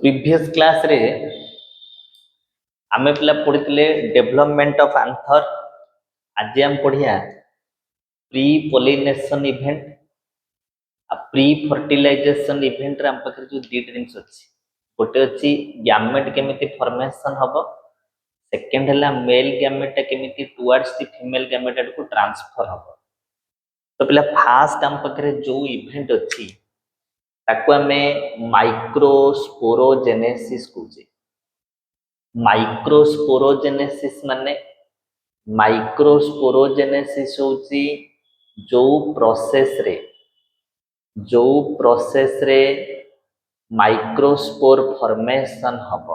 Previous class रे आमे पिला पढ़ी डेवलपमेंट ऑफ आंथर। आज हम पढ़िया प्री पोलिनेशन इवेंट आ प्री फर्टिलाइजेशन इवेंट आम पाखे जो दुईट जिन अच्छी गोटे अच्छी गैमेट केमिति फॉर्मेशन हम, सेकेंड है मेल गैमेट केमिति टुवर्ड्स द फीमेल गैमेट को ट्रांसफर हम। तो पिला फास्ट आम पाखे जो इवेंट अच्छी ताको आमे माइक्रोस्पोरोजेनेसिस कहूचे। माइक्रोस्पोरोजेनेसिस माने माइक्रोस्पोरोजेनेसिस होची जो प्रोसेस रे microspore formation hub.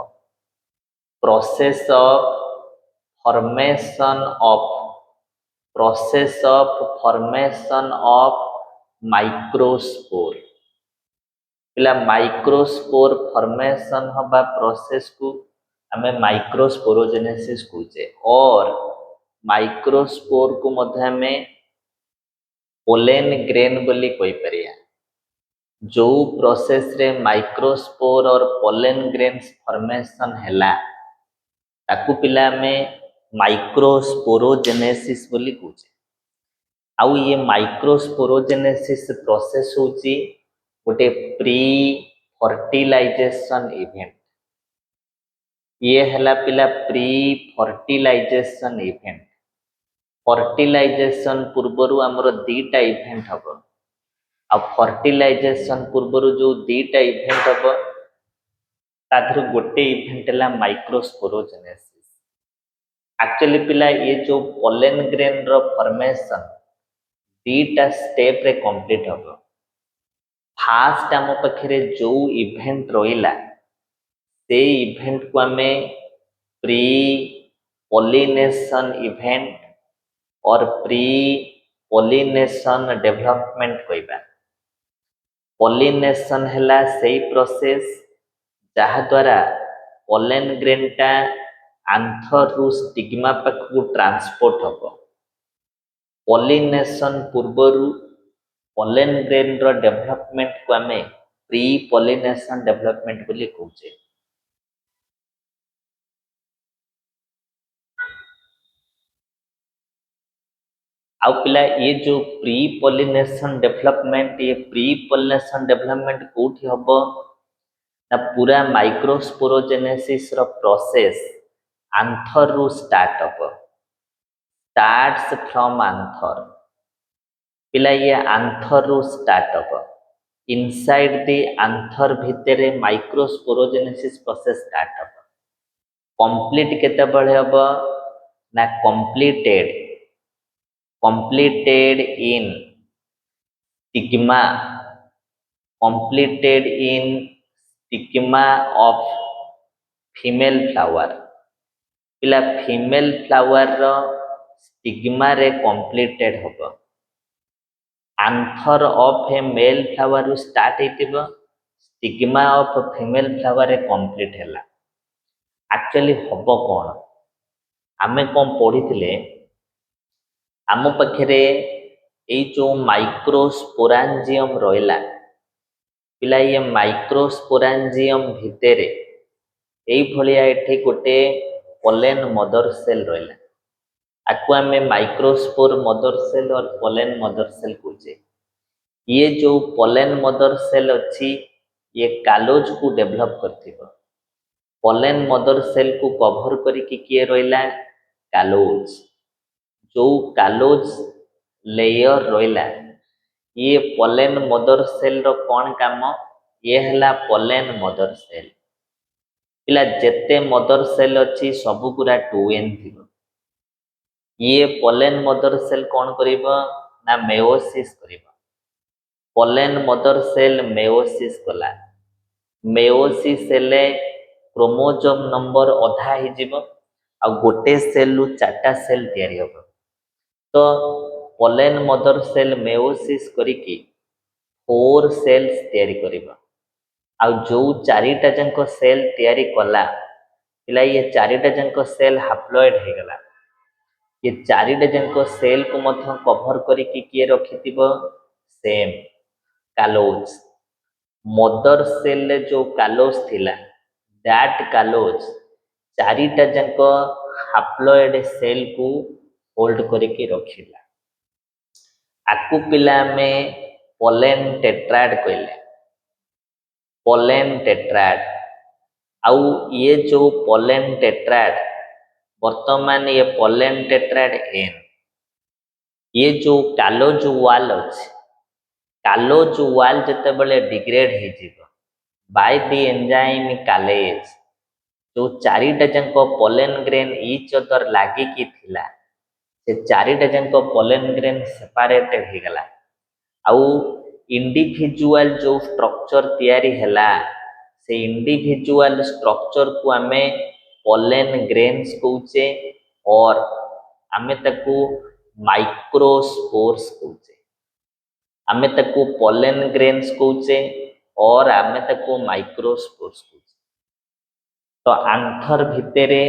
Process of microspore पिला माइक्रोस्पोर फॉर्मेशन हबा प्रोसेस को हमें माइक्रोस्पोरोजेनेसिस कहूचे। और माइक्रोस्पोर को मध्य हमें पोलेन ग्रेन बोली कोई परिया। जो प्रोसेस रे माइक्रोस्पोर और पोलेन ग्रेन्स फॉर्मेशन हैला ताकू पिला में माइक्रोस्पोरोजेनेसिस बोली कहूचे। आउ ये माइक्रोस्पोरोजेनेसिस प्रोसेस होची गोटे प्री फर्टिलाइजेशन इवेंट। ये हला पिला प्री फर्टिलाइजेशन इवेंट। फर्टिलाइजेशन पूर्वरु हमरो दीटा इवेंट हबो। अब फर्टिलाइजेशन पूर्वरु जो दीटा इवेंट हबो ताधर गोटे इवेंट हला माइक्रोस्पोरोजेनेसिस। एक्चुअली पिला ये जो पोलेन ग्रेन रो फॉर्मेशन दीटा स्टेप रे कंप्लीट हबो। फास्ट हम पखरे जो इवेंट रोइला से इवेंट को हमें प्री पोलिनेशन इवेंट और प्री पोलिनेशन डेवलपमेंट कहबा। पोलिनेशन हैला सेही प्रोसेस जहा द्वारा पोलेन ग्रेनटा आंथर रु स्टिग्मा पाखु ट्रांसपोर्ट हबो। पोलिनेशन पूर्वरु पोलेन ग्रेन रो डेवलपमेंट को हमें प्री पोलिनेशन डेवलपमेंट बोली कहूचे। आउ पिला ये जो प्री पोलिनेशन डेवलपमेंट कोठी हबो ना पूरा माइक्रोस्पोरोजेनेसिस रो प्रोसेस आंथर रु स्टार्ट हबो। स्टार्ट्स फ्रॉम आंथर पिला ये आंथर रु स्टार्ट हबो। इनसाइड द आंथर भितरे माइक्रोस्पोरोजेनेसिस प्रोसेस स्टार्ट हबो। कंप्लीट केते बळे हबो ना completed in stigma of female flower। पिला फीमेल फ्लावर रो स्टिग्मा रे कंप्लीटेड होबो। Anther of a male flower रु स्टार्ट हेतिबो, स्टिग्मा ऑफ फीमेल फ्लावर रे कंप्लीट हैला। एक्चुअली होबो कोन आमे कोन पढिथिले आम पाखे ये जो माइक्रोस्पोरांजियम रहा पिला ये माइक्रोस्पोरांजियम भितर ये गोटे पोलेन मदर सेल रहा। आपको आम माइक्रोस्पोर मदर सेल और पोलेन मदर सेल कहूचे। ये जो पोलेन मदर सेल अच्छी ये कालोज को डेवलप करथिबो। पोलेन मदर सेल को कवर करके किए रहा कालोज। जो कालोज लेयर रहा ये पोलेन मदर सेल रो कौन काम ये हला पोलेन मदर सेल। पिला जेते मदर सेल अच्छी सबु पूरा 2n थिबो। ये पोलेन मदर सेल कौन करिबो ना मेयोसिस करिबो। पोलेन मदर सेल मेयोसिस कला। मेयोसिस हेले क्रोमोसोम नंबर अधा ही जीवो आ गोटे सेल रु 4टा सेल तैयारी होबो। तो पोलेन मदर सेल मेयोसिस करिकी 4 सेल्स तैयारी करिबा। आ जो 4टा जंको सेल तैयारी कला पिला ये 4टा जंको सेल हाप्लॉइड हे गला। ये 4टा जंको सेल को मध्य कवर करिकी किए रखितिबो सेम कालोज। मदर सेल जो कालोज थिला दैट कालोज चारिटा जंक हाप्लॉइड सेल को होल्ड करके रखिला आकु पिला में पोलेन टेट्राड कहले पोलेन टेट्राड आउ ये जो पोलेन टेट्राड वर्तमान ये पोलेन टेट्राड एन ये जो कालोज वाल अच्छे कालोज वाल जिते बड़े डिग्रेड हो बाय द एंजाइम कालेज जो चारिटा जंक पोलेन ग्रेन इच अदर लागिकी थिला से चारिटा जंक पोलेन ग्रेन सेपरेटेड हो गला आउ इंडिविजुअल जो स्ट्रक्चर तैयारी हैला से इंडिविजुअल स्ट्रक्चर को आमे पोलेन ग्रेन्स कहूचे और आमे ताकू माइक्रोस्पोर्स कहूचे आमे ताकू पोलेन ग्रेन्स कहूचे और आमे ताकू माइक्रोस्पोर्स कहूचे तो आंथर भितरे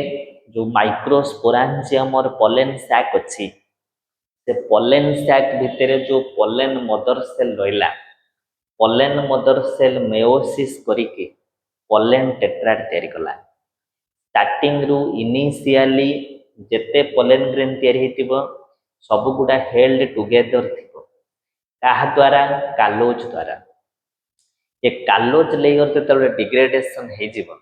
जो माइक्रोस्पोरांजियम और पोलेन सैक अच्छी से पोलेन सैक भितरे जो पोलेन मदर सेल रहिला पोलेन मदर सेल मेयोसिस करिके पोलेन टेट्राड तैयारी कला स्टार्टिंग रु इनिशियली जेते पोलेन ग्रेन तैयारी हेतिबो सब गुडा हेल्ड टुगेदर थिबो काहा द्वारा कालोज द्वारा ये कालोज लेयर जेते डिग्रेडेशन हे जिवो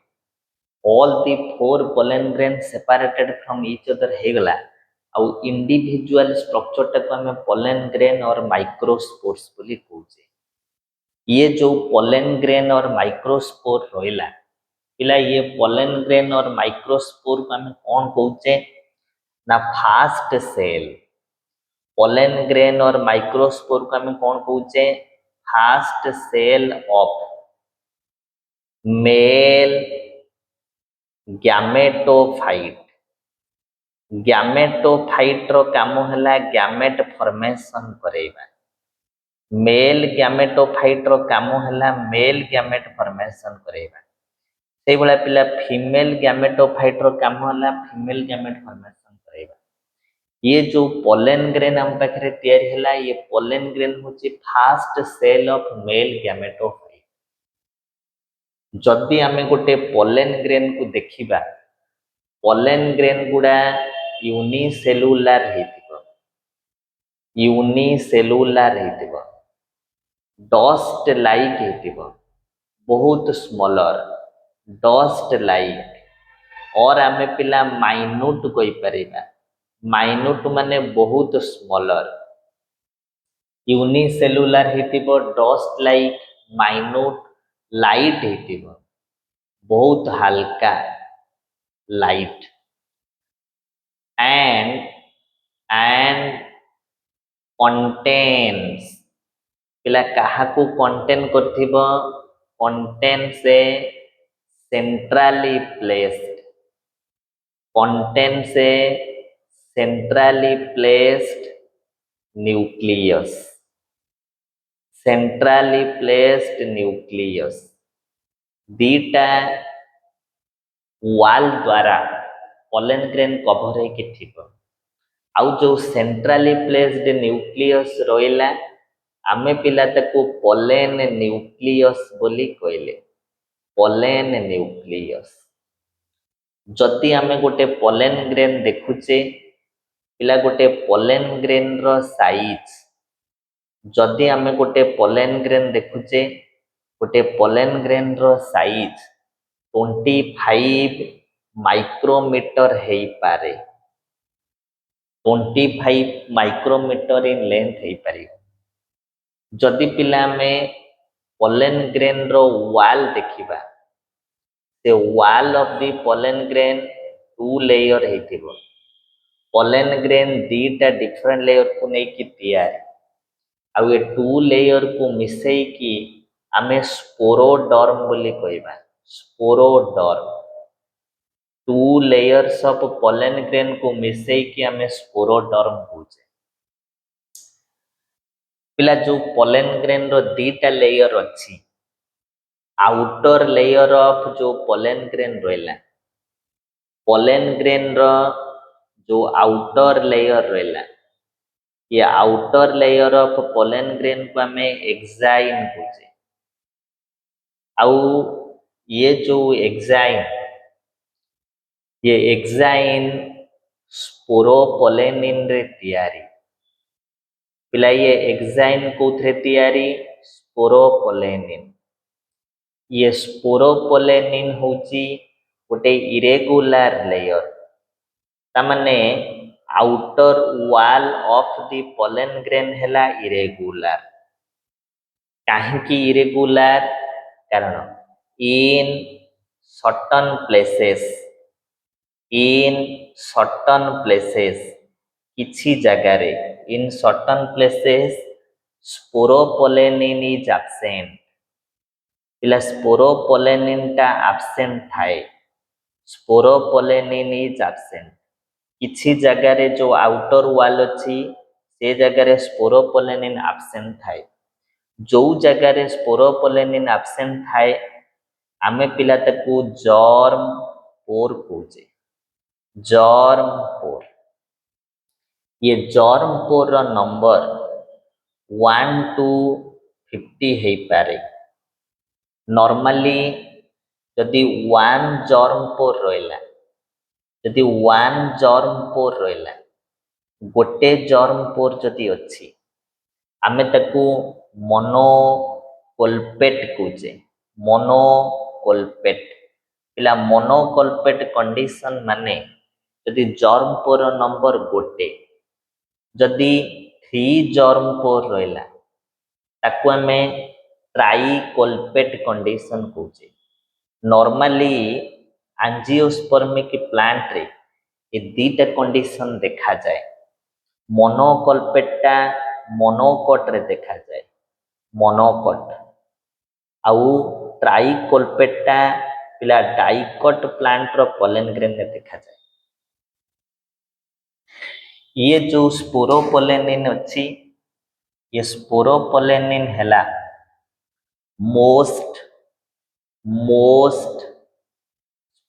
all the four pollen grain separated from each other हे गला आउ इंडिविजुअल स्ट्रक्चर टाक आमे पोलेन ग्रेन और माइक्रोस्पोर्स बोली कहूचे ये जो पोलेन ग्रेन और माइक्रोस्पोर रहिला पिला ये पोलेन ग्रेन और माइक्रोस्पोर को आमे कौन कहूचे ना फास्ट सेल पोलेन ग्रेन और माइक्रोस्पोर को आमे कौन कहूचे first cell of male gametophyte gametophyte रो काम हैला गैमेट फॉर्मेशन करेबा मेल गैमेटोफाइट रो काम हैला मेल गैमेट फॉर्मेशन करेबा सेई बला पिला फीमेल गैमेटोफाइट रो काम हैला फीमेल गैमेट फॉर्मेशन करेबा ये जो पोलेन ग्रेन हम पाखरे तैयारी हैला ये पोलेन ग्रेन होची first cell of male gametophyte जदि आमे गोटे पोलेन ग्रेन को देखिबा पोलेन ग्रेन गुडा यूनिसेलुलर हेतिबो डस्ट लाइक हेतिबो बहुत स्मॉलर डस्ट लाइक और आमे पिला माइन्यूट कहि परिबा माइन्यूट माने बहुत स्मॉलर यूनिसेलुलर हेतिबो डस्ट लाइक माइन्यूट लाइट हेतिबो बहुत हल्का लाइट and contains पिला कहा को कंटेन करथिबो कंटेन से सेंट्रली प्लेस्ड कंटेन से centrally placed nucleus centrally placed nucleus दीटा वाल द्वारा पोलेन ग्रेन कवर है कि ठीक आउ जो सेंट्रली प्लेस्ड न्यूक्लियस रहिला आमे पिला ताको पोलेन न्यूक्लियस बोली कहले पोलेन न्यूक्लियस जदि आमे गोटे पोलेन ग्रेन देखुचे पिला गोटे पोलेन ग्रेन रो साइज जदि आमे गोटे पोलेन ग्रेन देखुचे गोटे पोलेन ग्रेन रो साइज 25 माइक्रोमीटर है पारे 25 माइक्रोमीटर इन लेंथ है पारे जदि पिला में पोलेन ग्रेन रो वाल देखिबा से wall of the pollen grain 2 layer हेतिबो पोलेन ग्रेन दीटा डिफरेंट लेयर को नै कि तैयार आ ये 2 लेयर को मिसई की आमे स्पोरोडर्म बोली कहबा स्पोरोडर्म 2 लेयर्स ऑफ पोलेन ग्रेन को मिसई की आमे स्पोरोडर्म कहूचे पिला जो पोलेन ग्रेन रो दीटा लेयर अच्छी आउटर लेयर ऑफ जो पोलेन ग्रेन रहिला पोलेन ग्रेन रो जो आउटर लेयर रहिला ये outer layer of pollen grain को आमे एक्साइन कहूचे आउ ये जो एग्जाइन, ये एग्जाइन स्पोरोपोलेनिन रे तैयारी। पिला ये एग्जाइन कोथरे तैयारी? स्पोरोपोलेनिन। ये स्पोरोपोलेनिन होची गोटे इरेगुलर लेयर, तामने outer wall of the pollen grain हैला इरेगुलर। काहेकि इरेगुलर? कारण in certain places, in certain places, किछि जगह रे, in certain places sporopollenin is absent. पिला स्पोरोपोलेनिन टा एब्सेंट थाए, स्पोरोपोलेनिन इज एब्सेंट। किछि जगह रे जो आउटर वॉल अछि से जगह रे स्पोरोपोलेनिन एब्सेंट थाए। जो जगह रे स्पोरोपोलेनिन एब्सेंट थाए आमे पिला ताकू जर्म पोर कहूचे। जर्म पोर, ये जर्म पोर रो नंबर 1 to 50 है पारे। नॉर्मली जदि 1 जर्म पोर रहिला, जदि 1 जर्म पोर रहिला, गोटे जर्म पोर जदि अछि आमे ताकू मोनोकोल्पेट कहूचे। मोनोकोल्पेट, पिला मोनोकोल्पेट कंडीशन माने जदि जर्म पोर नंबर गोटे, जदि 3 जर्म पोर रहिला ताकू आमे ट्राइकोल्पेट कंडीशन कहूचे। नॉर्मली एंजियोस्पर्मिक प्लांट रे ये दीटा कंडीशन देखा जाए। मोनोकोल्पेटा मोनोकोट रे देखा जाए, मोनोकोट। आउ ट्राइकोल्पेटा पिला डाइकोट प्लांट रो पोलेन ग्रेन रे देखा जाए। ये जो स्पोरोपोलेनिन अछि, ये स्पोरोपोलेनिन हैला most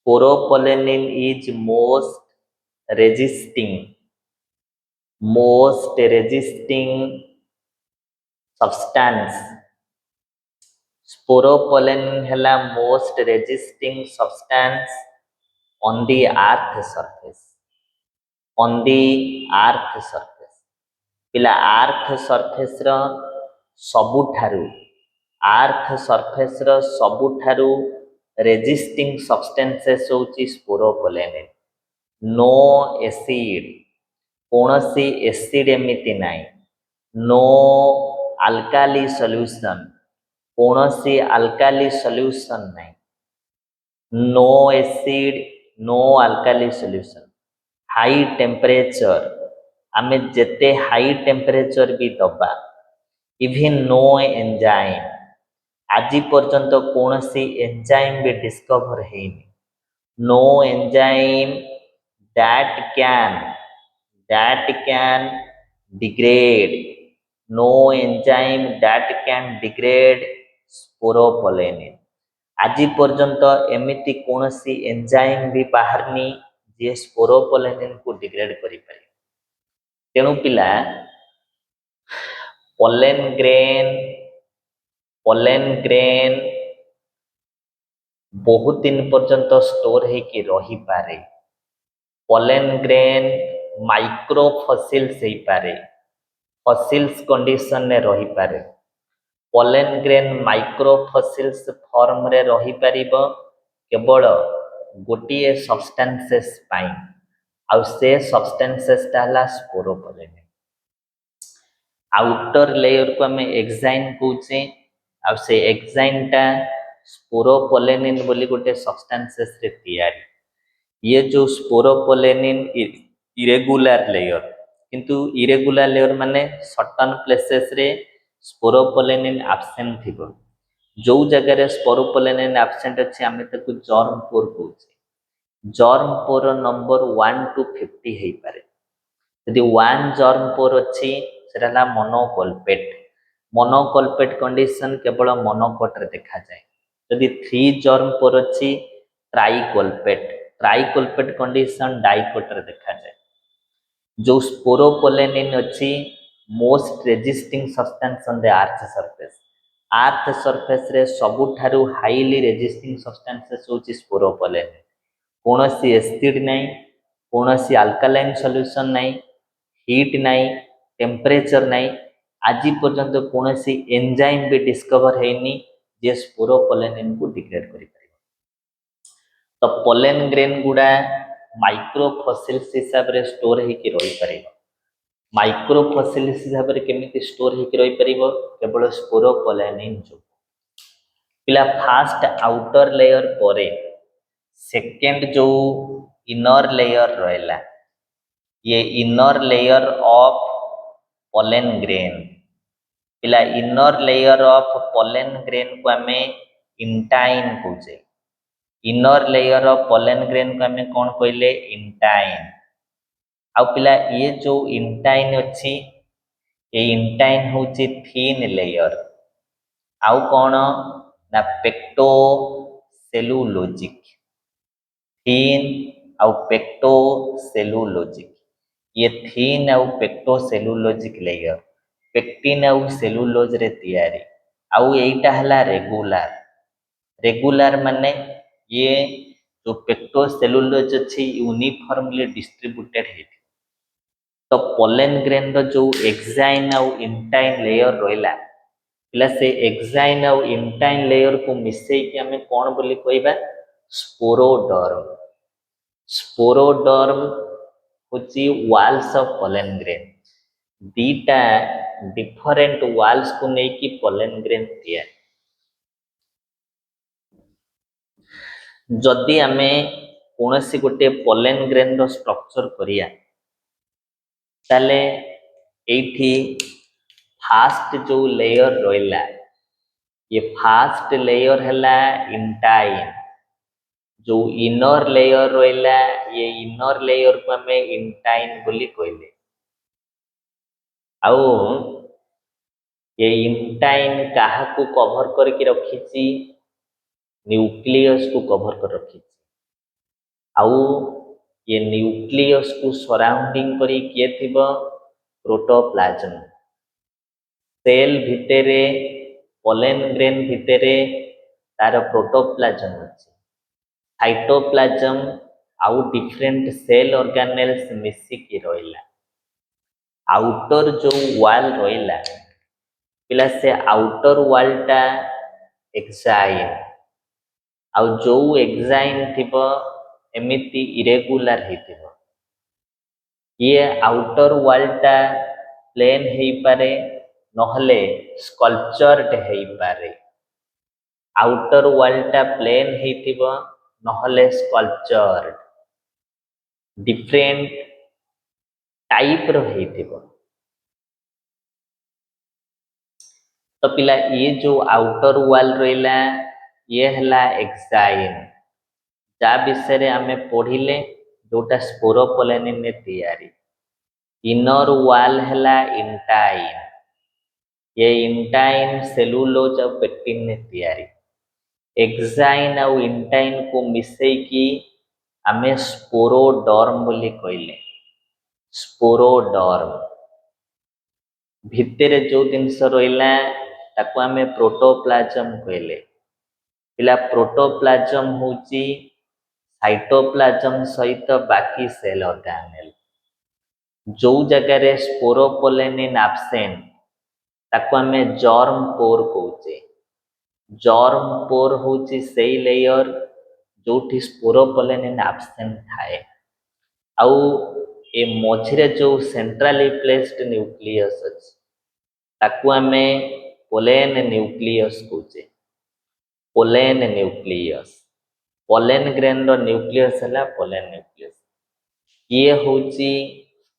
sporopollenin is most resisting substance. Sporopollenin हैला most resisting substance on the earth surface, on the earth surface. पिला अर्थ सरफेस रो सबुठारु, अर्थ सरफेस रो सबुठारु रेजिस्टिंग सब्सटेंसेस होची स्पोरोपोलेनिन। नो एसिड, कौनसी एसिड एमिति नाई। नो अल्काली सॉल्यूशन, कौनसी अल्काली सॉल्यूशन नाई। No acid, no alkali solution. High temperature, आमे जेते हाई टेम्परेचर भी दबा, इवन नो एंजाइम, आज पर्यंत कौन सी एंजाइम भी डिस्कवर है। No enzyme that can degrade, no enzyme that can degrade sporopollenin. आज पर्यंत एमिति कौन सी एंजाइम भी बाहरनी जे स्पोरोपोलेनिन को डिग्रेड करि पारे। तेणु पिला पोलेन ग्रेन बहुत दिन पर्यंत स्टोर है कि रही पारे। पोलेन ग्रेन माइक्रो फसिल्स हो पारे, फसिल्स कंडीशन में रही पारे। Pollen grain micro fossils form रे रही पारिबो केवल गोटिए सब्सटेंसेस पाई, आउ से सब्सटेंसेस ताला स्पोरोपोलेनिन। आउटर लेयर को हमें एक्साइन कहूचे, आउ से एक्साइन टा स्पोरोपोलेनिन बोली गोटे सब्सटेंसेस रे तैयारी। ये जो स्पोरोपोलेनिन इरेगुलर लेयर, किंतु इरेगुलर लेयर माने सर्टन प्लेसेस रे स्पोरोपोलेनिन एब्सेंट थिबो। जो जगह रे स्पोरोपोलेनिन एब्सेंट अछि आमे ताकू जर्म पोर कहूचे। जर्म पोर नंबर 1 to 50 है पारे। यदि 1 जर्म पोर अछि सेटा मोनोकोल्पेट, मोनोकोल्पेट कंडीशन केवल मोनोकोट रे देखा जाए। यदि 3 जर्म पोर अछि ट्राइकोल्पेट, ट्राइकोल्पेट कंडीशन डाइकोट रे देखा जाए। जो स्पोरोपोलेनिन अछि most resisting substance on the earth surface, earth surface रे सबुठारु हाईली रेजिस्टिंग सब्सटेंसेस होची स्पोरोपोलेन। कौनसी एसिड नहीं, कौनसी अल्कालाइन सॉल्यूशन नहीं, हीट नहीं, टेम्परेचर नहीं, आज पर्यंत कौनसी एंजाइम भी डिस्कवर हैनी जे स्पोरोपोलेन को डिग्रेड करि तो पोलेन ग्रेन गुड़ा माइक्रो फसिल्स हिसाब रे स्टोर होकर रही पारे। माइक्रो फसिल्स हिसाब रे केमिति स्टोर होकर रही पारिबो केवल स्पोरोपोलेन जो पिला फास्ट आउटर लेयर परे सेकेंड जो इनर लेयर रहला ये inner layer of pollen grain पिला inner layer of pollen grain को आमे इंटाइन कहूचे। Inner layer of pollen grain को आमे कौन कहले इंटाइन। आउ पिला ये जो इंटाइन अच्छी ये इंटाइन होची थीन लेयर आउ कौन ना पेक्टो सेलुलोजिक थीन आउ पेक्टो सेलुलोजिक ये थीन आउ पेक्टो सेलुलोजिक लेयर पेक्टिन आउ सेलुलोज रे तैयारी आउ एटा हला रेगुलर। रेगुलर माने ये जो पेक्टो सेलुलोज अच्छी यूनिफॉर्मली डिस्ट्रीब्यूटेड है। तो पोलेन ग्रेन रो जो एक्साइन आउ इंटाइन लेयर रहला पिला से एक्साइन आउ इंटाइन लेयर को मिसई कि हमें कौन बोली कहबा स्पोरोडर्म। स्पोरोडर्म होची वाल्स ऑफ पोलेन ग्रेन दीटा डिफरेंट वाल्स को नहीं कि पोलेन ग्रेन तैयार। जदि आमे कौनसी गोटे पोलेन ग्रेन रो स्ट्रक्चर करिया ताले एठी फास्ट जो लेयर रहला ये फास्ट लेयर हला इंटाइन जो इनर लेयर रहला ये इनर लेयर को हमें इंटाइन बोली कहले। आउ ये इंटाइन काहा को कवर करके रखीची न्यूक्लियस को कवर कर रखीची। आउ ये न्यूक्लियस को सराउंडिंग करी किए थिबो प्रोटोप्लाज्म। सेल भितरे पोलेन ग्रेन भितरे तार प्रोटोप्लाज्म अछि। साइटोप्लाज्म आउ डिफरेंट सेल ऑर्गेनेल्स मिसी की रहिला। आउटर जो वाल रहिला पिला से आउटर वाल टा एक्साइन आउ जो एक्साइन थिबो एमिति इरेगुलर हेतिबो। ये आउटर वाल टा प्लेन हेई पारे नहले स्कल्पचर्ड हेई पारे। आउटर वाल टा प्लेन हेतिबो नहले स्कल्पचर्ड डिफरेंट टाइप रो हेतिबो। तो पिला ये जो आउटर वाल रहिला ये हला एक्साइन जा विषय रे आमे पढ़िले जोटा स्पोरोपोलेन ने तैयारी। इनर वाल हला इंटाइन ये इंटाइन सेलुलोज और पेक्टिन ने तैयारी। एक्साइन और इंटाइन को मिसई की आमे स्पोरोडर्म बोली कहले। स्पोरोडर्म भितरे जो जिनस रहिला ताको आमे प्रोटोप्लाज्म कहले। पिला प्रोटोप्लाज्म होची साइटोप्लाज्म सहित बाकी सेल ऑर्गेनेल जो जगह रे स्पोरोपोलेन एब्सेंट ताको आमे जर्म पोर कहूचे। जर्म पोर होची सेई लेयर जोठी स्पोरोपोलेन एब्सेंट थाए आउ ए मझिरे जो सेंट्रली प्लेस्ड न्यूक्लियस अछि ताको आमे पोलेन न्यूक्लियस कहूचे। पोलेन न्यूक्लियस पोलेन ग्रेन रो न्यूक्लियस हला पोलेन न्यूक्लियस। ये होची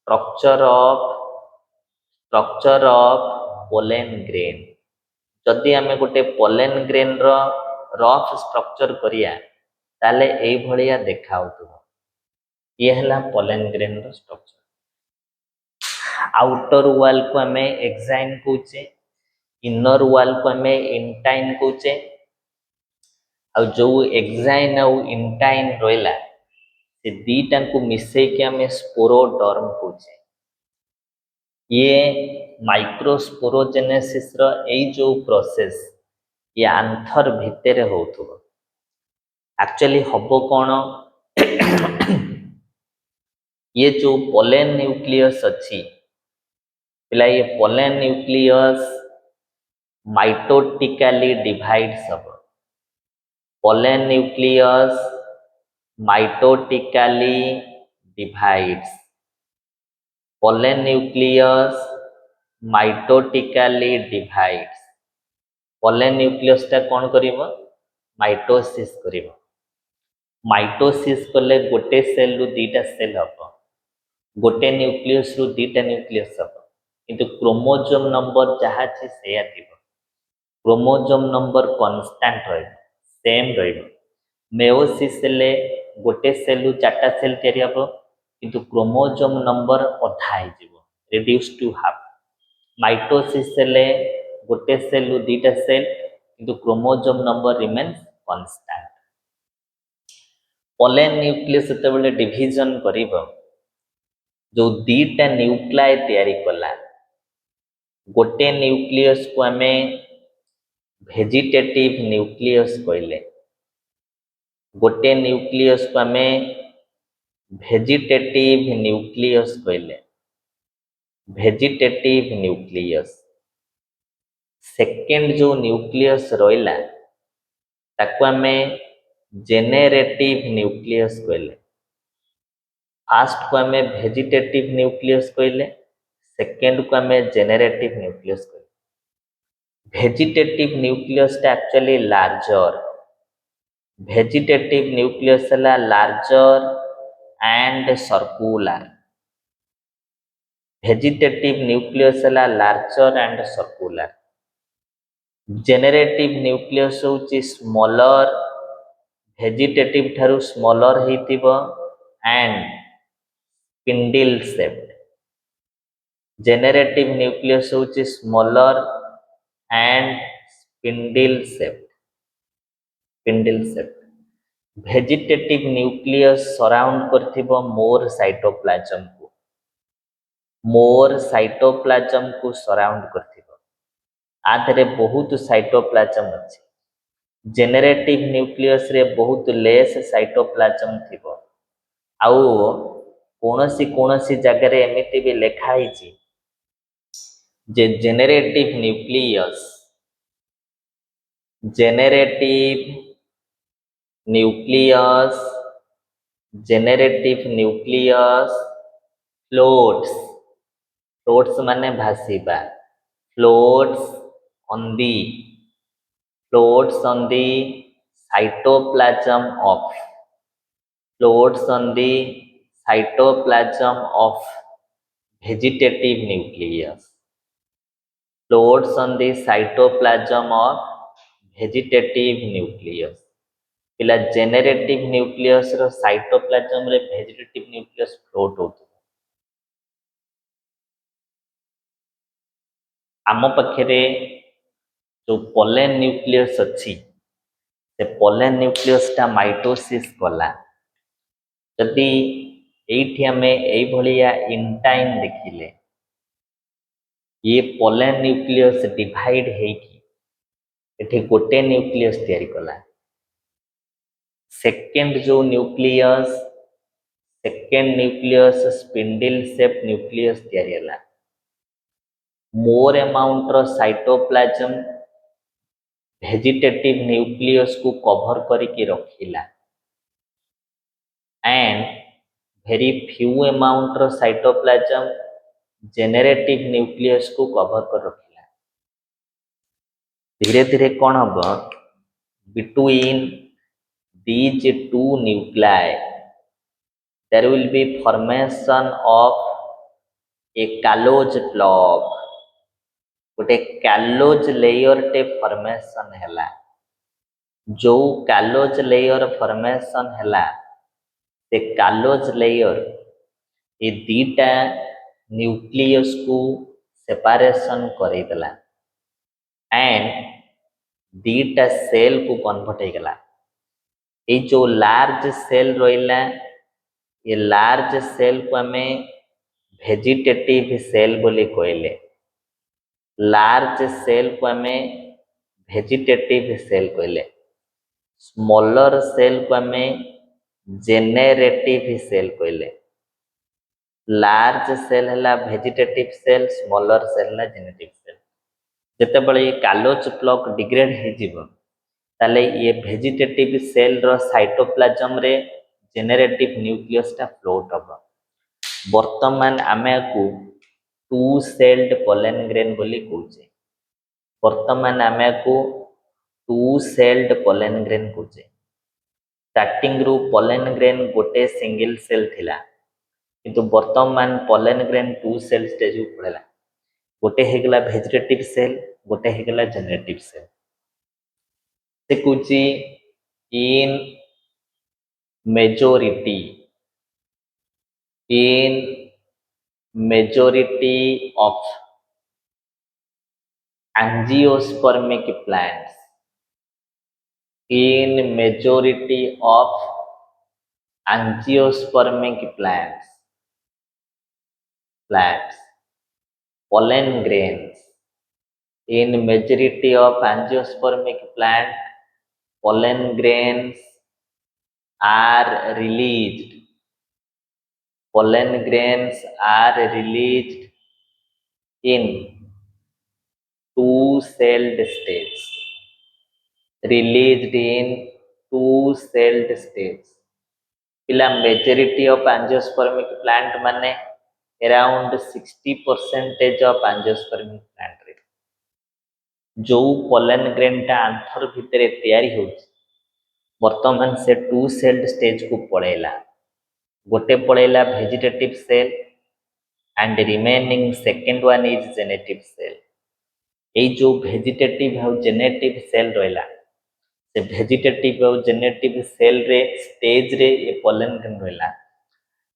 स्ट्रक्चर ऑफ पोलेन ग्रेन। जदि आमे गोटे पोलेन ग्रेन रो रफ स्ट्रक्चर करिया ताले एई भलिया देखाउतबो। ये हला पोलेन ग्रेन रो स्ट्रक्चर। आउटर वाल को आमे एक्साइन कहूचे, इनर वाल को आमे इंटाइन कहूचे। आ जो एक्साइन आउ इंटाइन रहिला से दीटा को मिसई के आमे स्पोरोडर्म कहूचे। ये माइक्रोस्पोरोजेनेसिस रो एई जो प्रोसेस ये आंथर भितर होथुब एक्चुअली हबो कौन ये जो पोलेन न्यूक्लियस अच्छी पिला ये pollen nucleus mitotically divides hub pollen nucleus mitotically divides pollen nucleus mitotically divides pollen nucleus टा कौन करिवो माइटोसिस करिवो माइटोसिस कले गोटे सेल रु दीटा सेल हबो गोटे न्यूक्लियस रु दीटा न्यूक्लियस हबो किंतु क्रोमोसोम नंबर जहाँ अछि सेया थिबो क्रोमोसोम नंबर कांस्टेंट रहिबो सेम रहिबो मेयोसिस ले गोटे सेल रु चारटा सेल तयारी हबो किंतु क्रोमोसोम नंबर अधा हो जिवो रिड्यूस टू हाफ माइटोसिस ले गोटे सेल रु दीटा सेल किंतु chromosome number remains constant pollen nucleus जतबेले डिवीजन करिवो जो दीटा न्यूक्लियाई तयारी कला गोटे न्यूक्लियस को आमे वेजिटेटिव न्यूक्लियस कहले गोटे न्यूक्लियस को आमे वेजिटेटिव न्यूक्लियस कहले वेजिटेटिव न्यूक्लियस सेकेंड जो न्यूक्लियस रहिला ताको आमे जेनेरेटिव न्यूक्लियस कहले फास्ट को आमे वेजिटेटिव न्यूक्लियस कहले सेकेंड को आमे जेनेरेटिव न्यूक्लियस कहले वेजिटेटिव न्यूक्लियस टा एक्चुअली लार्जर वेजिटेटिव न्यूक्लियस है larger and circular vegetative nucleus है larger and circular generative nucleus होची स्मॉलर वेजिटेटिव ठारू स्मॉलर हेतिबो and spindle shaped generative nucleus होची smaller and spindle shaped vegetative nucleus surround करथिबो more cytoplasm को surround करथिबो आधरे बहुत साइटोप्लाज्म अछि जेनेरेटिव न्यूक्लियस रे बहुत लेस साइटोप्लाज्म थिबो आउ कोनोसी जगह रे एमिति भी लिखा हिची जे जेनेरेटिव न्यूक्लियस फ्लोट्स माने भासीबा floats on the cytoplasm of vegetative nucleus floats on the cytoplasm of vegetative nucleus पिला जेनेरेटिव न्यूक्लियस रो साइटोप्लाज्म रे वेजिटेटिव न्यूक्लियस फ्लोट होतो आम पाखे जो पोलेन न्यूक्लियस अच्छी से पोलेन न्यूक्लियस टा माइटोसिस कला जदि एठी हमें एई भलिया इंटाइन देखिले ये पोलेन न्यूक्लियस डिवाइड हेकी एठी गोटे न्यूक्लियस तयारी कला second nucleus spindle shape nucleus तयारी हला मोर अमाउंट रो साइटोप्लाज्म वेजिटेटिव न्यूक्लियस को कवर करके रखिला एंड वेरी फ्यू अमाउंट रो साइटोप्लाज्म जेनेरेटिव न्यूक्लियस को कवर कर रखिला धीरे धीरे कौन हम between these two nuclei there will be formation of a callose block गोटे कैलोज लेयर टे फॉर्मेशन हैला जो कैलोज लेयर फॉर्मेशन हैला ते कैलोज लेयर ये दीटा न्यूक्लियस को सेपरेशन करे देला एंड दीटा सेल को कन्वर्ट हो गला ये जो लार्ज सेल रहिला ये लार्ज सेल को हमें वेजिटेटिव सेल बोली कहले लार्ज सेल को हमें भेजिटेटिव सेल कहले। स्मॉलर सेल को आम जेनेरेटिव सेल कहले। लार्ज सेल है भेजिटेटिव सेल, स्मॉलर सेल है जेनेटिव सेल। जितेबाला ये कालोच प्लक डिग्रेड हो ताले ये भेजिटेटिव सेल रो साइटोप्लाज्म रे जेनेरेटिव न्यूक्लियसटा फ्लोट हम। वर्तमान आमे को टू सेल्ड पोलन ग्रेन बोली कहूचे। वर्तमान आमे को टू सेल्ड पोलन ग्रेन कहूचे। स्टार्टिंग रु पोलन ग्रेन गोटे सिंगल सेल थिला, किंतु वर्तमान pollen grain two cell stage को पड़ेला। गोटे हेगला भेजिटेटिव सेल, गोटे हेगला जेनेरेटिव सेल। से कहूची in majority of angiospermic plants, in majority of angiospermic plants pollen grains, in majority of angiospermic plant pollen grains are released in two-celled stage. पिला majority of angiospermic plant माने around 60% of angiospermic plant रे जो pollen grain टा आंथर भितरे तैयारी होउछ वर्तमान से to celled stage को पड़ेला। गोटे पड़ेला vegetative cell and remaining second one is generative cell. ये जो वेजिटेटिव और जेनेटिव सेल रहा से वेजिटेटिव और जेनेटिव सेल रे स्टेज रे ये पोलन ग्रेन रहा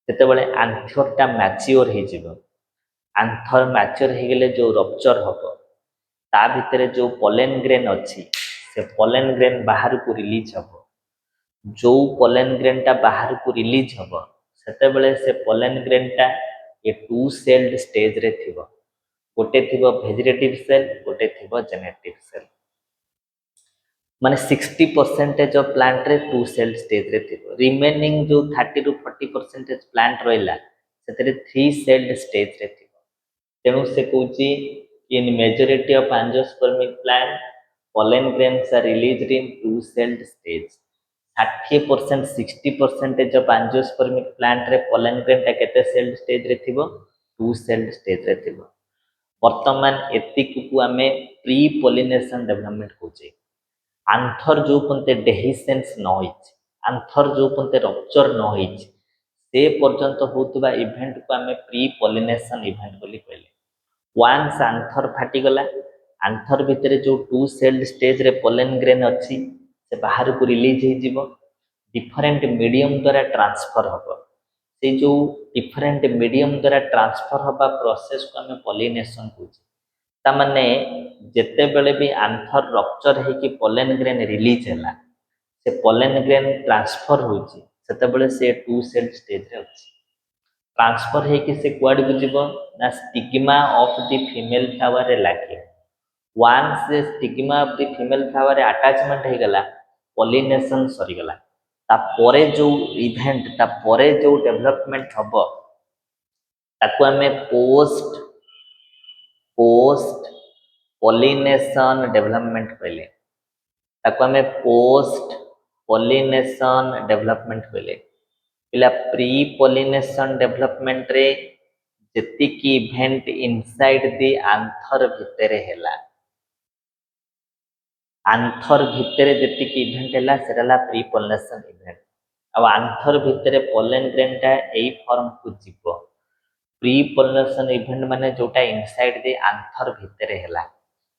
जितेबाला आंथरटा मैच्योर हो आंथर मैच्योर हो गले जो रप्चर हम ता भितर जो पोलन ग्रेन अच्छी से पोलन ग्रेन बाहर को रिलीज हम। जो पोलन ग्रेन टा बाहर को रिलीज हम सेतेबेले से पोलन ग्रेन टा ये टू सेल्ड स्टेज रे थिबो। गोटे थिबो वेजिटेटिव सेल, गोटे थिबो जेनेटिव सेल। माने 60% ऑफ प्लांट रे टू सेल्ड स्टेज रे थिबो। रिमेनिंग जो 30 टू 40% प्लांट रहिला सेतरे थ्री सेल्ड स्टेज रे थिबो। तेणु से कहूची in majority of angiospermic plant pollen grains are released in two celled stage। 60% 60% of angiospermic plant रे पोलन ग्रेन टा केते सेल्ड स्टेज रे थिबो टू सेल्ड स्टेज रे थिबो। वर्तमान एतिक को आमे प्री पोलिनेशन डेवलपमेंट कहूचे। आंथर जो पंते डेहिसेंस न होइछ, आंथर जो पंते रप्चर न होइछ से पर्यंत होतबा इवेंट को आमे प्री पोलिनेशन इवेंट बोली कहले। वन्स आंथर फाटी गला आंथर भितर जो टू सेल्ड स्टेज रे पोलन ग्रेन अच्छी से बाहर को रिलीज हो जीवो डिफरेंट मीडियम द्वारा ट्रांसफर हम। से जो डिफरेंट मीडियम द्वारा ट्रांसफर हवा प्रोसेस को आम पॉलिनेशन कहूचे। तामाने जेते बेले भी आंथर रप्चर है कि पोलन ग्रेन रिलीज है से पोलन ग्रेन ट्रांसफर होची सेते बेले से टू सेल्ड स्टेज रे अछि। ट्रांसफर है कि से क्वाड को जीवो ना stigma of the female flower रे लागे। वन्स से stigma of the female flower रे अटैचमेंट हो गला पॉलिनेशन सरी गला तापरे जो इवेंट तापरे जो डेवलपमेंट हबो ताको हमें पोस्ट पॉलिनेशन डेवलपमेंट कहले। ताको हमें पोस्ट पॉलिनेशन डेवलपमेंट कहले। पिला प्री पॉलिनेशन डेवलपमेंट रे जेतिकी इवेंट इनसाइड द आंथर भितरे हैला आंथर भितरे जेतिकी इवेंट हैला सेराला प्री पॉलिनेशन इवेंट। अब आंथर भितरे पोलन ग्रेन टा एई फॉर्म को जीवो। प्री पॉलिनेशन इवेंट माने जोटा इनसाइड द आंथर भितरे हैला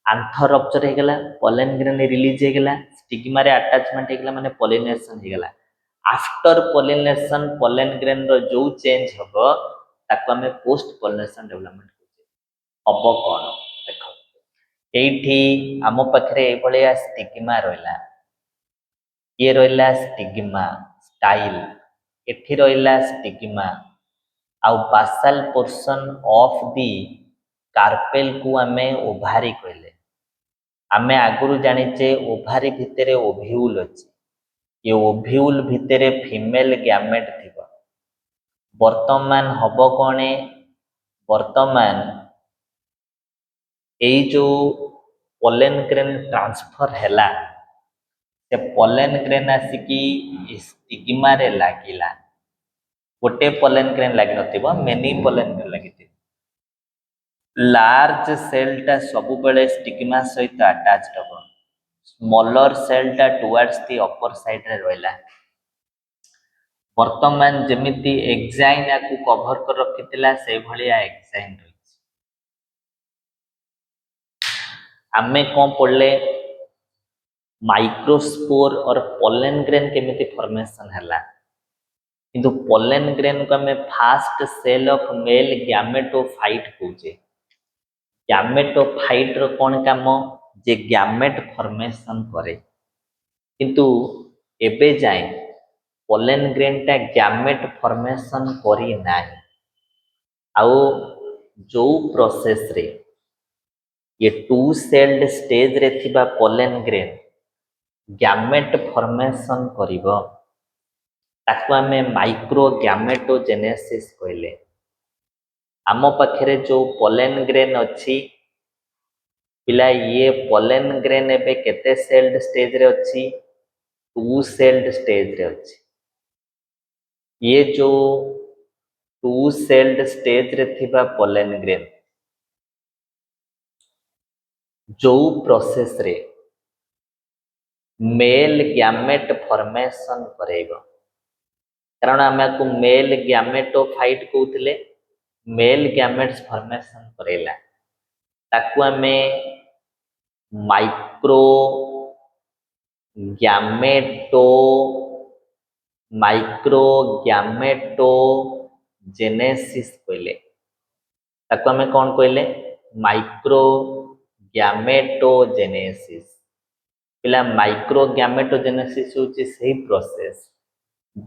आंथर रप्चर हो गला पोलन ग्रेन रिलीज हो गला स्टिग्मा रे अटैचमेंट हो गला माने पॉलिनेशन हो गला। आफ्टर पॉलिनेशन पोलन ग्रेन रो जो चेंज हबो ताको हमें पोस्ट पॉलिनेशन डेवलपमेंट कहूचे। हबो कोन देखो एठी आम पाखरे ए भलिया स्टिग्मा रहला ये रहला स्टिग्मा स्टाइल एठी रहला स्टिग्मा आउ बासाल पोर्शन ऑफ दी कार्पेल को हमें ओभारी कहले। आमे आगुरु जानिचे ओभारी भितरे ओव्यूल अछि। ये ओव्यूल भितरे फीमेल गैमेट थिबो। वर्तमान हबो कोणे वर्तमान एई जो पोलेन ग्रेन ट्रांसफर हैला से पोलेन ग्रेन आसिकी स्टिग्मा रे लागिला। गोटे पोलेन ग्रेन लागि नथिबो मेनी पोलेन ग्रेन लागिथि। लार्ज सेलटा सबु बेले स्टिग्मा सहित अटैच्ड हबो। स्मॉलर सेलटा टुवर्ड्स दी अपर साइड रे रहला। वर्तमान जेमिति एक्साइन याकू कवर कर रखितिला से भलिया एक्साइन रहिछि। आमे कोन पढले माइक्रोस्पोर और पोलेन ग्रेन केमिति फॉर्मेशन हैला। किंतु पोलेन ग्रेन को हमें first cell of male gametophyte कहूचे। गैमेटोफाइट रो कोन काम जे गैमेट फॉर्मेशन करे। किंतु एबे जाए पोलेन ग्रेन टा गैमेट फॉर्मेशन करी नाय। आउ जो प्रोसेस रे ये टू सेल्ड स्टेज रे थिबा पोलेन ग्रेन गैमेट फॉर्मेशन करिवो ताकू हमें माइक्रो गैमेटोजेनेसिस कहले। आम पाखरे जो पोलेन ग्रेन अच्छी पिला ये पोलेन ग्रेन एबे केते सेल्ड स्टेज रे अच्छी टू सेल्ड स्टेज रे अच्छी। ये जो टू सेल्ड स्टेज रे थिबा पोलेन ग्रेन जो प्रोसेस रे मेल गैमेट फॉर्मेशन करेगा। कारण आमे को मेल गैमेटोफाइट कहउतले मेल गैमेट्स फॉर्मेशन करेला ताकू हमें माइक्रो गैमेटो जेनेसिस कहले। ताकू हमें कौन कहले माइक्रो गैमेटोजेनेसिस। पिला माइक्रो गैमेटोजेनेसिस होची सही प्रोसेस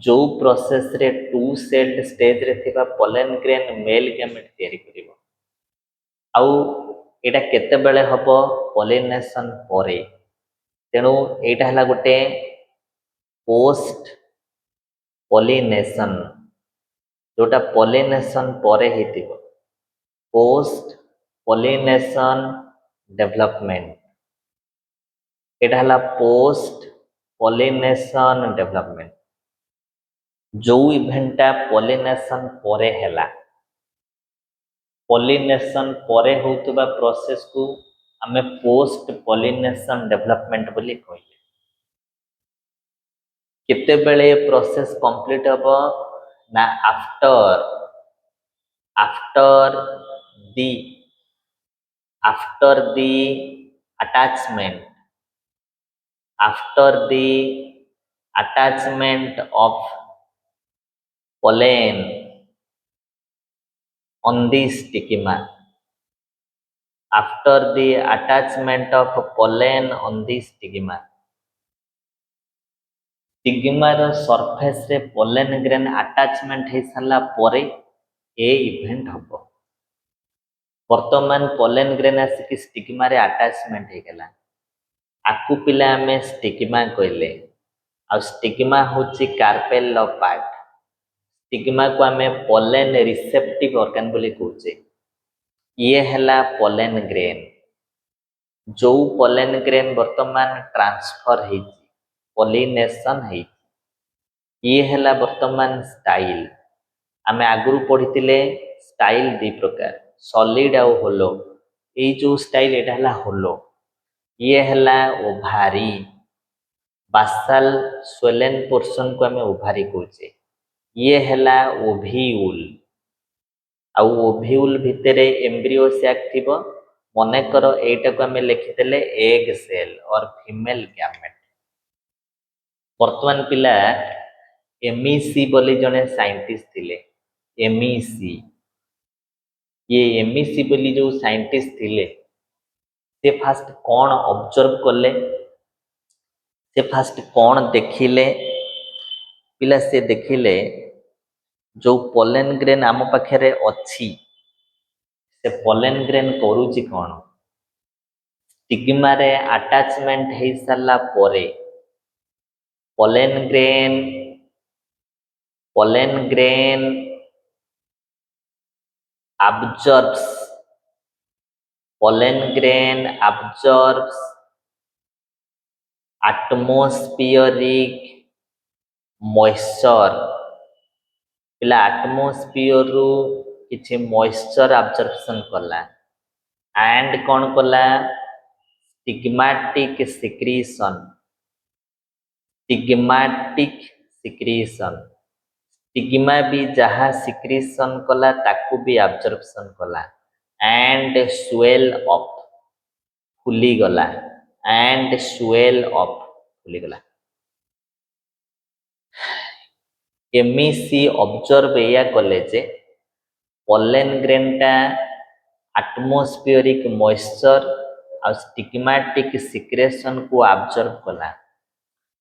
जो प्रोसेस रे टू सेल्ड स्टेज रे थिबा पोलेन ग्रेन मेल गैमेट तयारी करिवो। आउ एटा केते बेले हबो पोलिनेशन परे। तेणु एटा हला गोटे पोस्ट पोलिनेशन जोटा पोलिनेशन परे हितिबो पोस्ट पोलिनेशन डेवलपमेंट। एटा हला पोस्ट पोलिनेशन डेवलपमेंट जो इवेंटा पोलिनेशन परे हैला। पोलिनेशन परे होतबा प्रोसेस को हमें पोस्ट पोलिनेशन डेवलपमेंट बोली कहले। केते बेले प्रोसेस कंप्लीट हबो ना after the attachment of pollen on the stigma. After the attachment of pollen on the stigma. Stigma रो सरफेस रे पोलेन ग्रेन अटैचमेंट हे साला परे ए इवेंट हबो। वर्तमान पोलेन ग्रेन आसिक स्टिग्मा रे अटैचमेंट हे गेला आकु पिला हमें स्टिग्मा कहले। आ स्टिग्मा होची कार्पेल ऑफ पार्ट। स्टिग्मा को हमें पोलेन रिसेप्टिव ऑर्गन बोली कहूचे। ये हैला पोलेन ग्रेन जो पोलेन ग्रेन वर्तमान ट्रांसफर हे पोलिनेशन है। ये हैला वर्तमान स्टाइल। आमे आगुरु पढ़ितिले स्टाइल दी प्रकार सॉलिड और होलो। ये जो स्टाइल एटा हैला होलो। ये हैला ओभारी बासाल स्वेलेन पोर्शन को हमें ओभारी कहूचे। ये हैला ओव्यूल आउ ओव्यूल भितरे एम्ब्रियो सैक थिबो। मने करो एटा को हमें लिखिदेले एग सेल और फीमेल गैमेट। वर्तमान पिला एमईसी बोली जने साइंटिस्ट थिले। एमईसी ये एमईसी बोली जो साइंटिस्ट थिले से फास्ट कौन ऑब्जर्व कले से फास्ट कौन देखिले पिला से देखिले जो पोलेन ग्रेन आम पाखरे अच्छी से पोलेन ग्रेन करूची कौन स्टिग्मा रे अटैचमेंट हो सारा परे pollen grain absorbs pollen grain absorbs atmospheric moisture पिला atmosphere रू किछि moisture absorption कला and कौन कला स्टिग्माटिक सिक्रीशन स्टिग्मा भी जहाँ सिक्रीशन कला ताकू भी absorption कला and swell up फुली गला and swell up फुली गला केमिसी ऑब्जर्व या कले जे पोलेन ग्रेन टा एटमॉस्फेरिक मॉइस्चर आ स्टिग्माटिक सिक्रेशन को ऑब्जर्व कला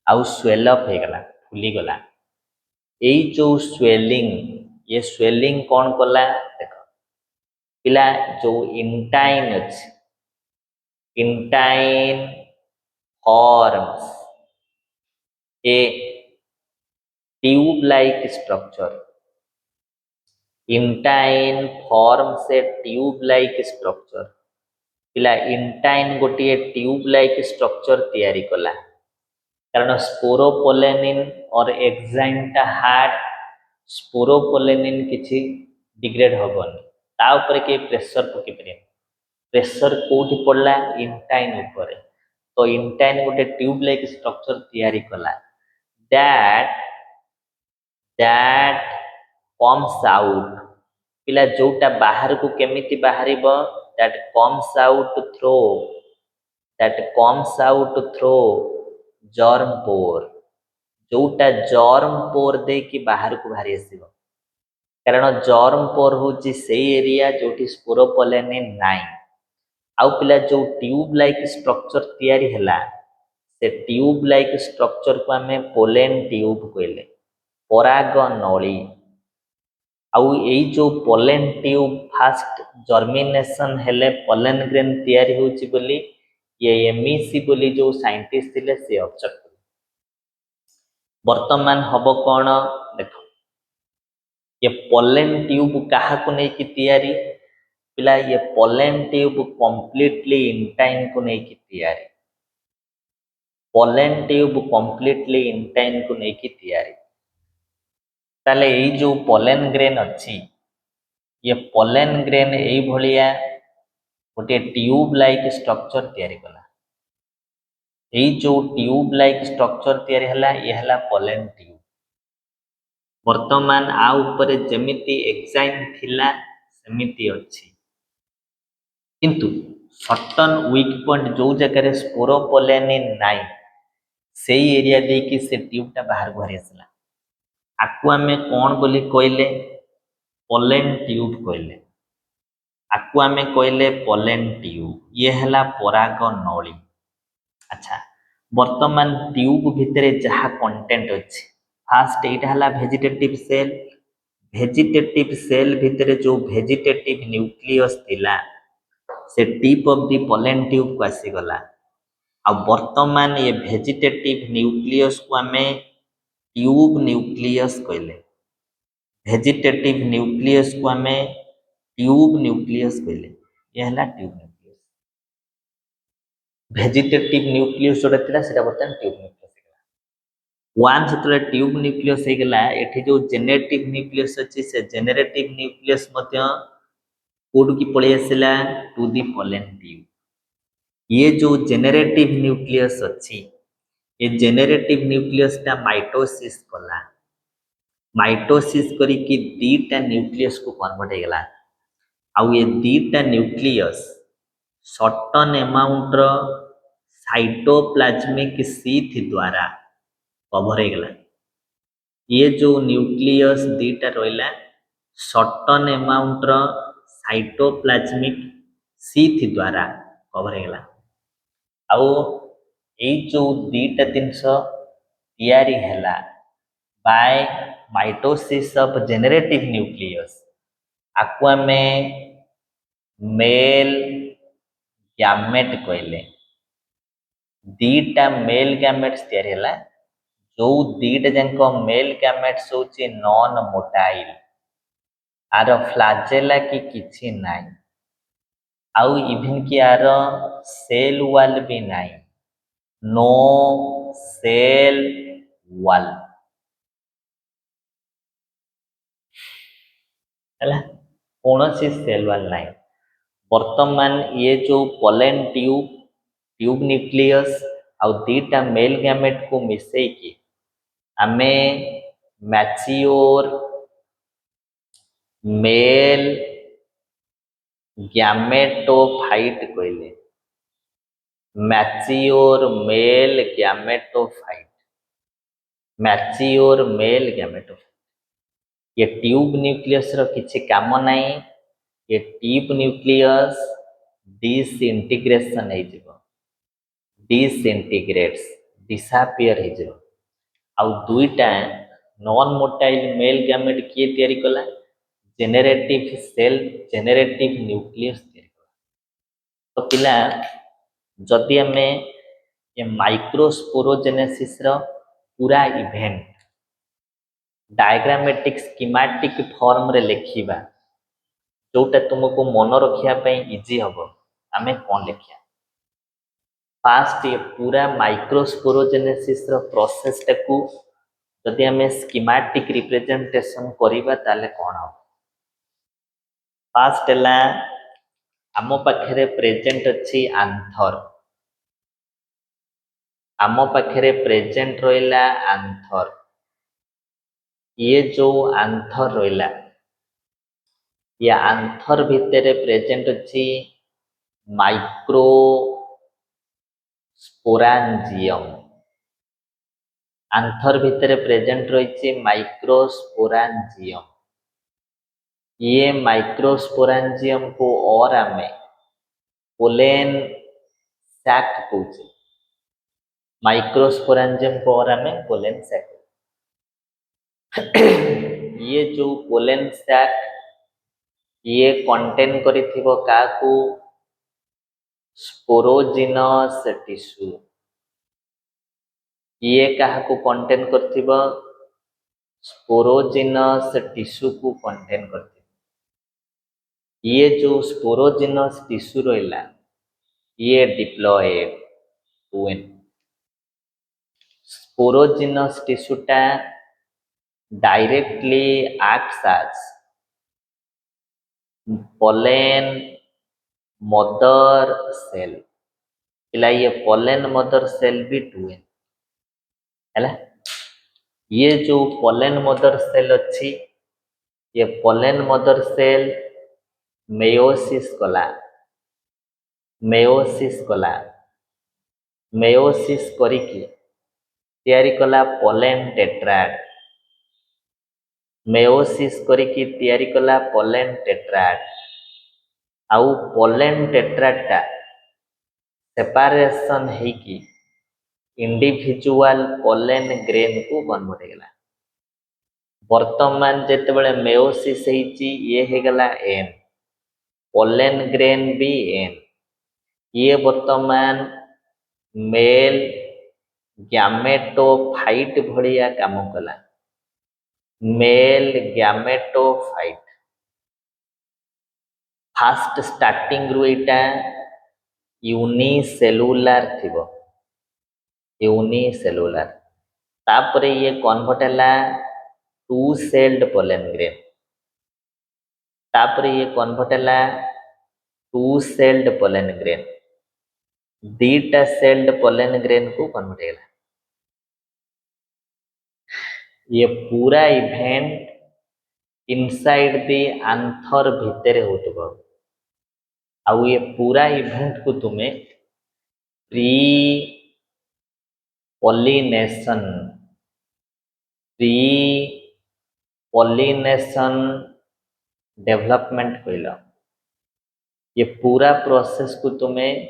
आ स्वेल अप हो गला फुली गला एई जो स्वेलिंग ये स्वेलिंग कौन कला देख पिला जो इंटाइन अछि intine forms a tube like structure intine form से ट्यूब लाइक स्ट्रक्चर पिला इंटाइन गोटे ट्यूब लाइक स्ट्रक्चर तैयारी कला कारण स्पोरोपोलेनिन और एक्साइनटा हार्ड स्पोरोपोलेनिन किछि डिग्रेड होबन ता ऊपर के प्रेशर पके परे प्रेशर कोठी पड़ला इंटाइन ऊपर तो इंटाइन गोटे ट्यूब लाइक स्ट्रक्चर तैयारी कला दैट comes out पिला जोटा बाहर को केमिति बाहरिबो that comes out through germ pore जोटा germ pore दे कि बाहर को बाहरी आसीबो कारण germ pore होची से एरिया जोटी स्पोरोपोलेनिन नाइ आउ पिला जो ट्यूब लाइक स्ट्रक्चर तैयारी हला से ट्यूब लाइक स्ट्रक्चर को हमें पोलेन ट्यूब कहले पराग नली आउ एई जो पोलेन ट्यूब फास्ट जर्मिनेशन हेले पोलेन ग्रेन तैयारी होची बोली ये एमईसी बोली जो साइंटिस्ट थिले से ऑब्जर्व वर्तमान हबो कोन देखो ये पोलेन ट्यूब काहा को नै कि तैयारी पिला ये पोलेन ट्यूब कंप्लीटली इंटाइन को नै कि तैयारी पोलेन ट्यूब कंप्लीटली इंटाइन को नै कि तैयारी ताले एई जो पोलेन ग्रेन अछि ये पोलेन ग्रेन एई भलिया गोटे ट्यूब लाइक स्ट्रक्चर तैयारी कला एई जो ट्यूब लाइक स्ट्रक्चर तैयारी हला ये हला पोलेन ट्यूब वर्तमान आ ऊपर जेमिति एक्साइन थिला सेमिति अछि किंतु सर्टन वीक पॉइंट जो जगह रे स्पोरोपोलेनिन नाइ सेई एरिया दे कि से ट्यूब टा बाहर घरे आसला आकु आमे कोन बोली कहले पोलेन ट्यूब कहले आकु आमे कहले पोलेन ट्यूब ये हला पराग नली अच्छा वर्तमान ट्यूब भितरे जहा कंटेंट अछि फास्ट एटा हला वेजिटेटिव सेल भितरे जो वेजिटेटिव न्यूक्लियस थिला से tip of the pollen tube को आसी गला आ वर्तमान ये वेजिटेटिव न्यूक्लियस को हमें ट्यूब न्यूक्लियस कहले वेजिटेटिव न्यूक्लियस को हमें ट्यूब न्यूक्लियस कहले ये हला ट्यूब न्यूक्लियस वेजिटेटिव न्यूक्लियस जोटा थिला सेटा बर्तन ट्यूब न्यूक्लियस वन जतले ट्यूब न्यूक्लियस हे गेला एठी जो जेनेटिव न्यूक्लियस अछि से जेनेरेटिव न्यूक्लियस मध्य कोड की पळे आसिला टू दी पोलेन ट्यूब ये जो जेनेरेटिव न्यूक्लियस अछि ये जेनेरेटिव न्यूक्लियस ता माइटोसिस कला माइटोसिस करी कि दीटा न्यूक्लियस को कन्वर्ट हे गेला आउ ये दीटा न्यूक्लियस सर्टन अमाउंट रो साइटोप्लाज्मिक शीथ द्वारा कवर हे गेला ये जो न्यूक्लियस दीटा रोइला सर्टन अमाउंट रो साइटोप्लाज्मिक शीथ द्वारा कवर हे गेला आउ ए जो दीटा जिनस तैयारी हैला by mitosis of generative nucleus आकु में मेल गैमेट कहले दीटा मेल गैमेट्स तैयारी हैला जो दीटा जंक मेल गैमेट्स होची नॉन मोटाइल आर फ्लाजेला की किछि नाइ आउ इवन कि आर सेल वाल भी नाइ नो सेल वाल हैला कौनसी सेल वाल नाइ वर्तमान ये जो पोलेन ट्यूब न्यूक्लियस आउ दीटा मेल गैमेट को मिसई की आमे मैच्योर मेल गैमेटोफाइट कहले mature male gametophyte mature male gametophyte ये ट्यूब न्यूक्लियस रो किछि काम नाही ये ट्यूब न्यूक्लियस डिसइंटीग्रेशन हो जिवो डिसइंटीग्रेट्स डिसअपियर हो जिवो आउ दुईटा नॉन मोटाइल मेल गैमेट किए तैयारी कला जेनेरेटिव सेल जेनेरेटिव न्यूक्लियस तैयारी कला तो पिला जदि आमे ये माइक्रोस्पोरोजेनेसिस रो पूरा इवेंट डायग्रामेटिक स्कीमेटिक फॉर्म रे लिखिबा जोटा तुमको मन रखिया पे इजी हबो आमे कोन लिखिया फास्ट ये पूरा माइक्रोस्पोरोजेनेसिस रो प्रोसेस टाकू जदि आमे स्कीमेटिक रिप्रेजेंटेशन करिबा ताले कोन हो फास्ट हला आमो पाखरे प्रेजेंट अछि आंथर आमो पाखरे प्रेजेंट रोइला आंथर ये जो आंथर रोइला ये आंथर भितर प्रेजेंट अछि माइक्रो स्पोरांजियम आंथर भितर प्रेजेंट रही माइक्रोस्पोरांजियम ये माइक्रोस्पोरांजियम को और आमे पोलेन सैक कहूचे माइक्रोस्पोरांजियम को और आमे पोलेन सैक ये जो पोलेन सैक ये कंटेन करिथिबो काकू स्पोरोजिनस टिश्यू ये काहाकू कंटेन करथिबो स्पोरोजिनस टिश्यू को कंटेन करथिबो ये जो स्पोरोजिनस टिश्यू रहिला ये डिप्लॉयड टू स्पोरोजिनस टिश्यू टा directly acts as pollen mother cell इला ये पोलेन मदर सेल भी टू हैला ये जो पोलेन मदर सेल अच्छी ये पोलेन मदर सेल मेयोसिस कला मेयोसिस करिकी तैयारी कला पोलेन टेट्राड मेयोसिस करिकी तैयारी कला पोलेन टेट्राड आउ पोलेन टेट्राड टा सेपारेशन हेकी इंडिविजुअल पोलेन ग्रेन को कन्वर्ट हेगला वर्तमान जेतेबेले मेयोसिस हेची ये हेगला एन पोलेन ग्रेन भी एन ये वर्तमान मेल गैमेटोफाइट भड़िया काम कला मेल गैमेटोफाइट फास्ट स्टार्टिंग रु एटा यूनिसेलुलर थिबो यूनिसेलुलर तापरे ये कन्वर्ट हला टू सेल्ड पोलेन ग्रेन तापरे ये कन्वर्ट हला टू सेल्ड पोलेन ग्रेन दीटा सेल्ड पोलेन ग्रेन को कन्वर्ट हेला ये पूरा इवेंट इनसाइड दी आंथर भितर होतबो आउ ये पूरा इवेंट को तुम्हें प्री पॉलिनेशन डेवलपमेंट कहला ये पूरा प्रोसेस को तुम्हें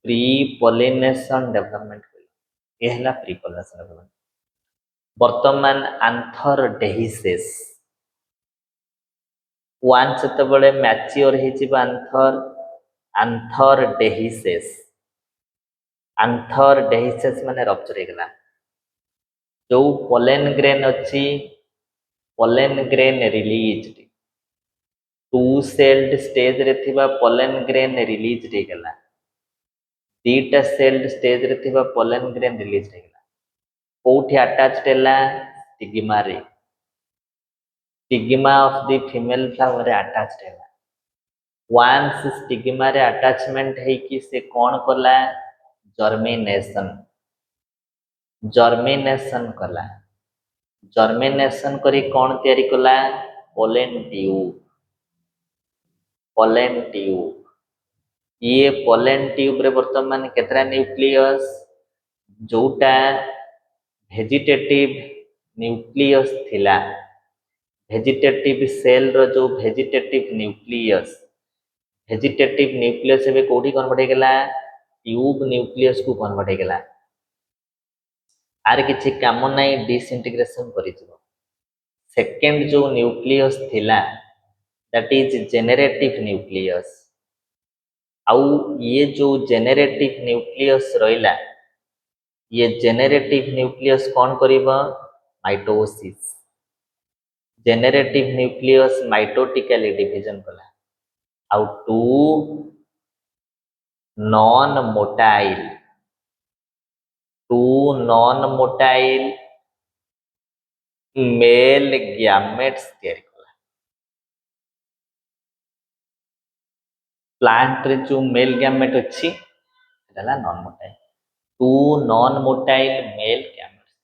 प्री पॉलिनेशन डेवलपमेंट कहला ये हला प्री पॉलिनेशन डेवलपमेंट वर्तमान आंथर डेहिसेस वांस जेतेबेले मैच्योर हेछि आंथर डेहिसेस आंथर डेहिसेस माने रप्चर हेगला जो पोलेन ग्रेन अच्छी pollen grain release two celled stage रे थिबा पोलेन ग्रेन रिलीज हेगला दीटा सेल्ड स्टेज रे थिबा पोलेन ग्रेन रिलीज हेगला कोठी अटैच्ड हैला स्टिग्मा रे stigma of the female flower रे अटैच्ड हैला वंस स्टिग्मा रे अटैचमेंट है कि से कौन कला जर्मिनेशन जर्मिनेशन कला जर्मिनेशन करी कौन तैयारी कला पोलेन ट्यूब ये पोलेन ट्यूब रे वर्तमान केतरा न्यूक्लियस जोटा भेजिटेटिव न्यूक्लियस थिला भेजिटेटिव सेल रो जो भेजिटेटिव न्यूक्लियस एबे कोठी कन्वर्ट हेगला ट्यूब न्यूक्लियस को कन्वर्ट हेगला आर किछि काम नै डिसइंटीग्रेशन करिजिवो सेकेंड जो न्यूक्लियस थिला दैट इज जेनेरेटिव न्यूक्लियस आउ ये जो जेनेरेटिव न्यूक्लियस रहिला ये जेनेरेटिव न्यूक्लियस कौन करिबा mitosis generative nucleus mitotically division कला आउ two non motile male gametes तैयारी कला प्लांट रे जो मेल गैमेट अच्छी सेला non motile two non motile male gametes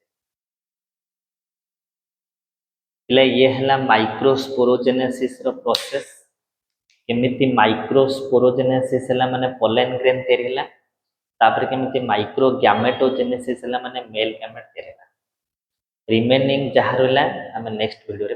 इला ये हला माइक्रोस्पोरोजेनेसिस रो प्रोसेस केमिति माइक्रोस्पोरोजेनेसिस हला माने पोलेन ग्रेन तैयारी हला तापर केमिति माइक्रो गैमेटोजेनेसिस हला माने मेल गैमेट तैयारी हला रिमेनिंग जहा रहला हम नेक्स्ट वीडियो रे